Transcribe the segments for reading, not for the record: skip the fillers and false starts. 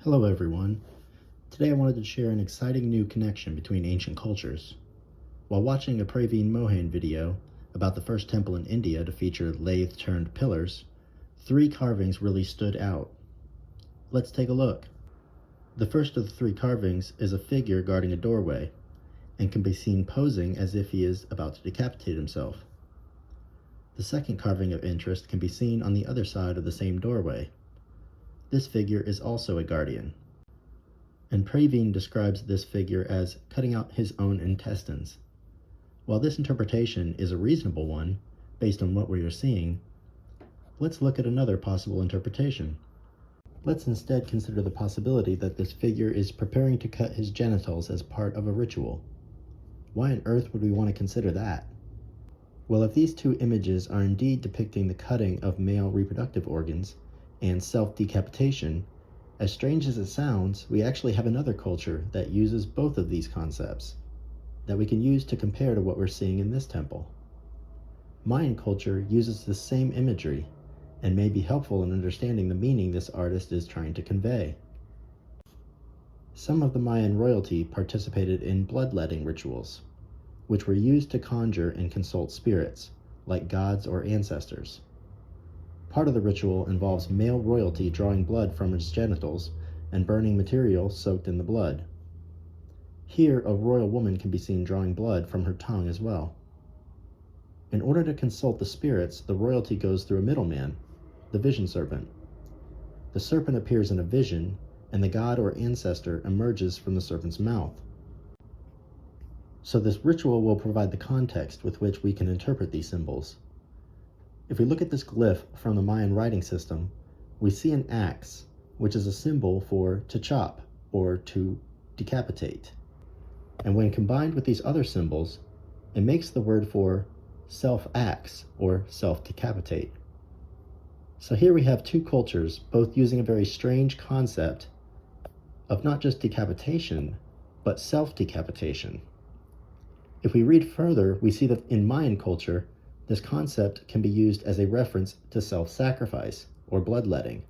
Hello everyone. Today I wanted to share an exciting new connection between ancient cultures. While watching a Praveen Mohan video about the first temple in India to feature lathe-turned pillars, three carvings really stood out. Let's take a look. The first of the three carvings is a figure guarding a doorway and can be seen posing as if he is about to decapitate himself. The second carving of interest can be seen on the other side of the same doorway. This figure is also a guardian, and Praveen describes this figure as cutting out his own intestines. While this interpretation is a reasonable one, based on what we are seeing, let's look at another possible interpretation. Let's instead consider the possibility that this figure is preparing to cut his genitals as part of a ritual. Why on earth would we want to consider that? Well, if these two images are indeed depicting the cutting of male reproductive organs and self-decapitation, as strange as it sounds, we actually have another culture that uses both of these concepts that we can use to compare to what we're seeing in this temple. Mayan culture uses the same imagery and may be helpful in understanding the meaning this artist is trying to convey. Some of the Mayan royalty participated in bloodletting rituals, which were used to conjure and consult spirits, like gods or ancestors. Part of the ritual involves male royalty drawing blood from his genitals and burning material soaked in the blood. Here, a royal woman can be seen drawing blood from her tongue as well. In order to consult the spirits, the royalty goes through a middleman, the vision serpent. The serpent appears in a vision, and the god or ancestor emerges from the serpent's mouth. So this ritual will provide the context with which we can interpret these symbols. If we look at this glyph from the Mayan writing system, we see an axe, which is a symbol for to chop or to decapitate. And when combined with these other symbols, it makes the word for self-axe or self-decapitate. So here we have two cultures, both using a very strange concept of not just decapitation, but self-decapitation. If we read further, we see that in Mayan culture, this concept can be used as a reference to self-sacrifice or bloodletting.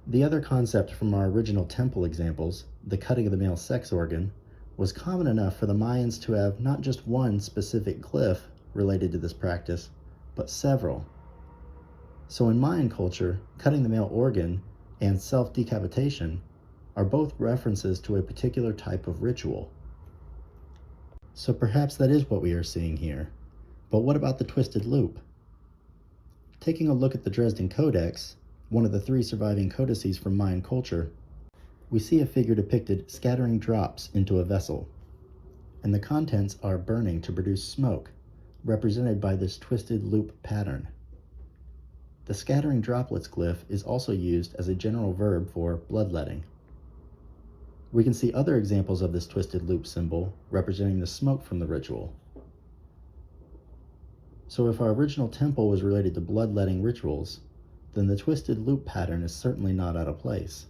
The other concept from our original temple examples, the cutting of the male sex organ, was common enough for the Mayans to have not just one specific glyph related to this practice, but several. So in Mayan culture, cutting the male organ and self-decapitation are both references to a particular type of ritual. So perhaps that is what we are seeing here. But what about the twisted loop? Taking a look at the Dresden Codex, one of the three surviving codices from Mayan culture, we see a figure depicted scattering drops into a vessel, and the contents are burning to produce smoke, represented by this twisted loop pattern. The scattering droplets glyph is also used as a general verb for bloodletting. We can see other examples of this twisted loop symbol representing the smoke from the ritual. So if our original temple was related to bloodletting rituals, then the twisted loop pattern is certainly not out of place.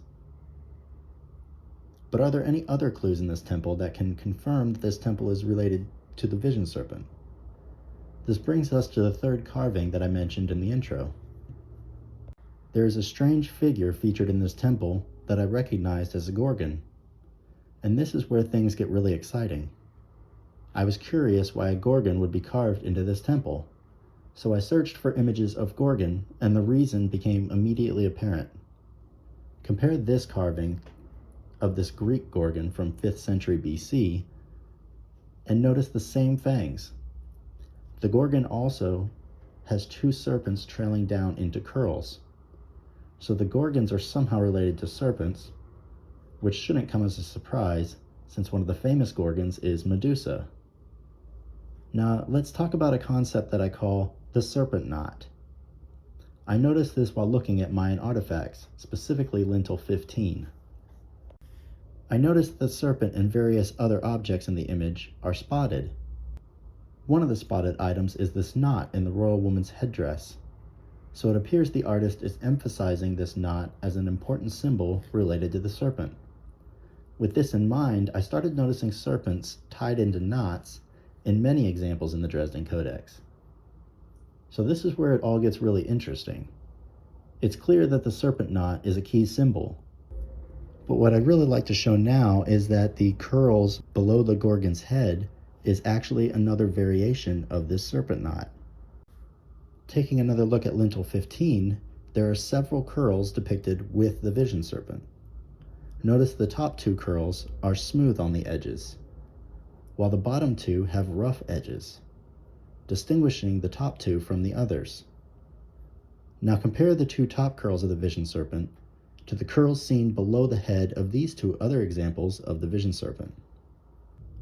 But are there any other clues in this temple that can confirm that this temple is related to the vision serpent? This brings us to the third carving that I mentioned in the intro. There is a strange figure featured in this temple that I recognized as a Gorgon, and this is where things get really exciting. I was curious why a Gorgon would be carved into this temple, so I searched for images of Gorgon, and the reason became immediately apparent. Compare this carving of this Greek Gorgon from 5th century BC, and notice the same fangs. The Gorgon also has two serpents trailing down into curls, so the Gorgons are somehow related to serpents, which shouldn't come as a surprise since one of the famous Gorgons is Medusa. Now, let's talk about a concept that I call the Serpent Knot. I noticed this while looking at Mayan artifacts, specifically lintel 15. I noticed the serpent and various other objects in the image are spotted. One of the spotted items is this knot in the royal woman's headdress, so it appears the artist is emphasizing this knot as an important symbol related to the serpent. With this in mind, I started noticing serpents tied into knots in many examples in the Dresden Codex. So this is where it all gets really interesting. It's clear that the serpent knot is a key symbol, But what I'd really like to show now is that the curls below the Gorgon's head is actually another variation of this serpent knot. Taking another look at lintel 15, there are several curls depicted with the vision serpent. Notice the top two curls are smooth on the edges, while the bottom two have rough edges, distinguishing the top two from the others. Now compare the two top curls of the vision serpent to the curls seen below the head of these two other examples of the vision serpent.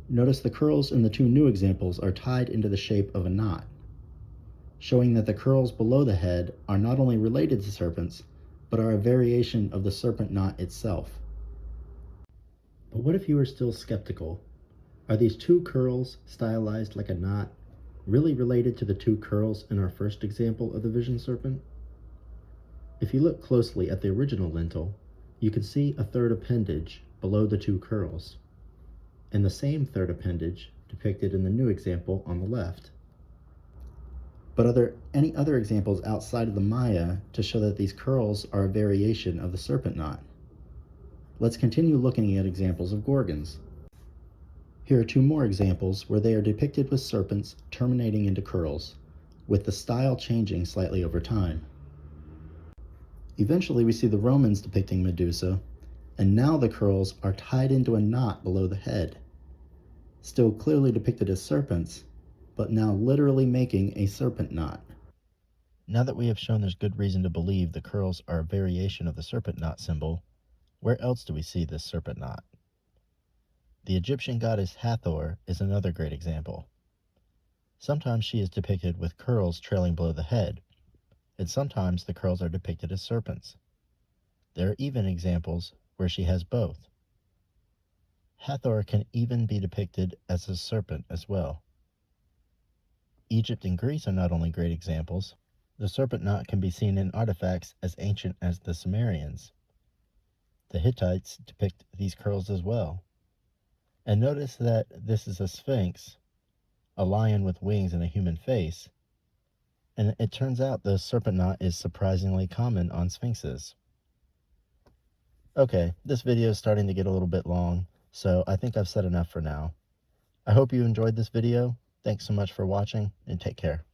Notice the curls in the two new examples are tied into the shape of a knot, showing that the curls below the head are not only related to serpents, but are a variation of the serpent knot itself. But what if you are still skeptical? Are these two curls stylized like a knot really related to the two curls in our first example of the vision serpent? If you look closely at the original lintel, you can see a third appendage below the two curls, and the same third appendage depicted in the new example on the left. But are there any other examples outside of the Maya to show that these curls are a variation of the serpent knot? Let's continue looking at examples of Gorgons. Here are two more examples where they are depicted with serpents terminating into curls, with the style changing slightly over time. Eventually we see the Romans depicting Medusa, and now the curls are tied into a knot below the head, still clearly depicted as serpents, but now literally making a serpent knot. Now that we have shown there's good reason to believe the curls are a variation of the serpent knot symbol, where else do we see this serpent knot? The Egyptian goddess Hathor is another great example. Sometimes she is depicted with curls trailing below the head, and sometimes the curls are depicted as serpents. There are even examples where she has both. Hathor can even be depicted as a serpent as well. Egypt and Greece are not only great examples, the serpent knot can be seen in artifacts as ancient as the Sumerians. The Hittites depict these curls as well. And notice that this is a sphinx, a lion with wings and a human face, and it turns out the serpent knot is surprisingly common on sphinxes. Okay, this video is starting to get a little bit long, so I think I've said enough for now. I hope you enjoyed this video. Thanks so much for watching, and take care.